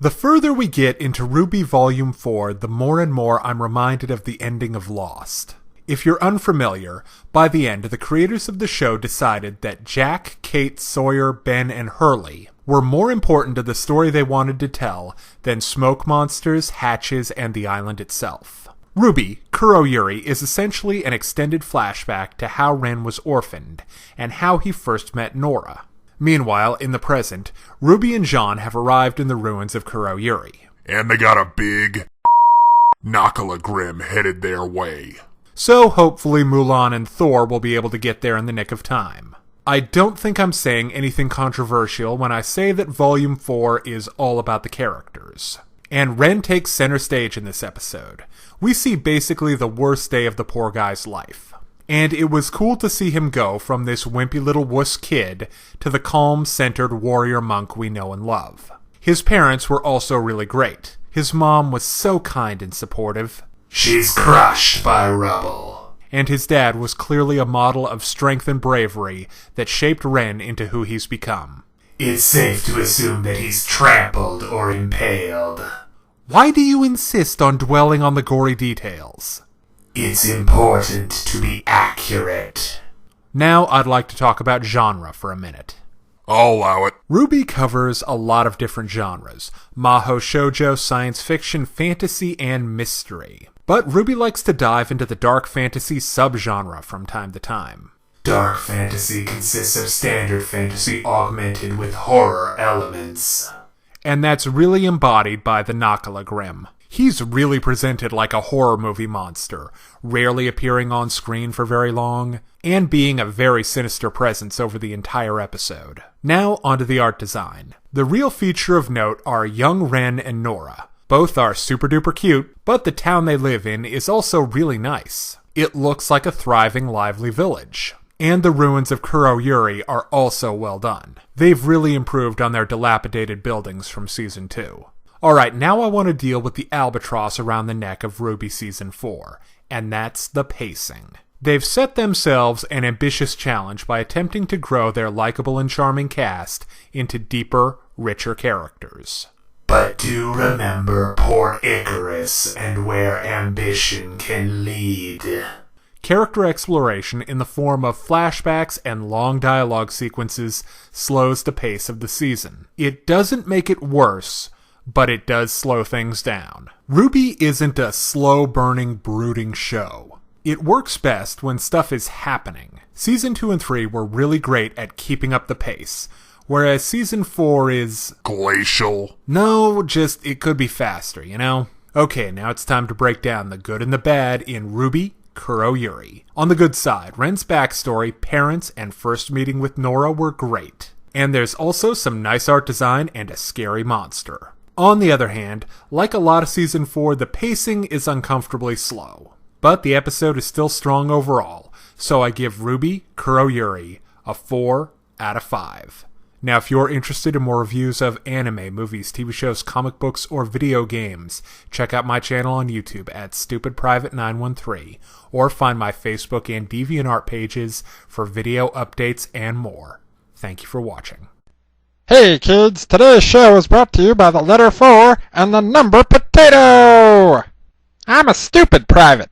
The further we get into RWBY Volume 4, the more and more I'm reminded of the ending of Lost. If you're unfamiliar, by the end, the creators of the show decided that Jack, Kate, Sawyer, Ben, and Hurley were more important to the story they wanted to tell than smoke monsters, hatches, and the island itself. RWBY, Kuroyuri, is essentially an extended flashback to how Ren was orphaned, and how he first met Nora. Meanwhile, in the present, RWBY and Jean have arrived in the ruins of Kuroyuri. And they got a big Nakala Grim headed their way. So hopefully Mulan and Thor will be able to get there in the nick of time. I don't think I'm saying anything controversial when I say that Volume 4 is all about the characters. And Ren takes center stage in this episode. We see basically the worst day of the poor guy's life. And it was cool to see him go from this wimpy little wuss kid to the calm, centered warrior monk we know and love. His parents were also really great. His mom was so kind and supportive. She's crushed by rubble. And his dad was clearly a model of strength and bravery that shaped Ren into who he's become. It's safe to assume that he's trampled or impaled. Why do you insist on dwelling on the gory details? It's important to be accurate. Now I'd like to talk about genre for a minute. I'll allow it. RWBY covers a lot of different genres. Mahou, shoujo, science fiction, fantasy, and mystery. But RWBY likes to dive into the dark fantasy subgenre from time to time. Dark fantasy consists of standard fantasy augmented with horror elements. And that's really embodied by the Nakala Grim. He's really presented like a horror movie monster, rarely appearing on screen for very long, and being a very sinister presence over the entire episode. Now onto the art design. The real feature of note are young Ren and Nora. Both are super duper cute, but the town they live in is also really nice. It looks like a thriving, lively village. And the ruins of Kuroyuri are also well done. They've really improved on their dilapidated buildings from Season 2. Alright, now I want to deal with the albatross around the neck of RWBY Season 4, and that's the pacing. They've set themselves an ambitious challenge by attempting to grow their likable and charming cast into deeper, richer characters. But do remember Port Icarus and where ambition can lead. Character exploration in the form of flashbacks and long dialogue sequences slows the pace of the season. It doesn't make it worse, but it does slow things down. RWBY isn't a slow-burning, brooding show. It works best when stuff is happening. Season 2 and 3 were really great at keeping up the pace, whereas Season 4 is... glacial. No, just it could be faster, you know? Okay, now it's time to break down the good and the bad in RWBY Kuroyuri. On the good side, Ren's backstory, parents, and first meeting with Nora were great. And there's also some nice art design and a scary monster. On the other hand, like a lot of Season 4, the pacing is uncomfortably slow. But the episode is still strong overall, so I give RWBY Kuroyuri a 4 out of 5. Now, if you're interested in more reviews of anime, movies, TV shows, comic books, or video games, check out my channel on YouTube at StupidPrivate913, or find my Facebook and Deviantart pages for video updates and more. Thank you for watching. Hey kids, today's show is brought to you by the letter 4 and the number potato! I'm a stupid private.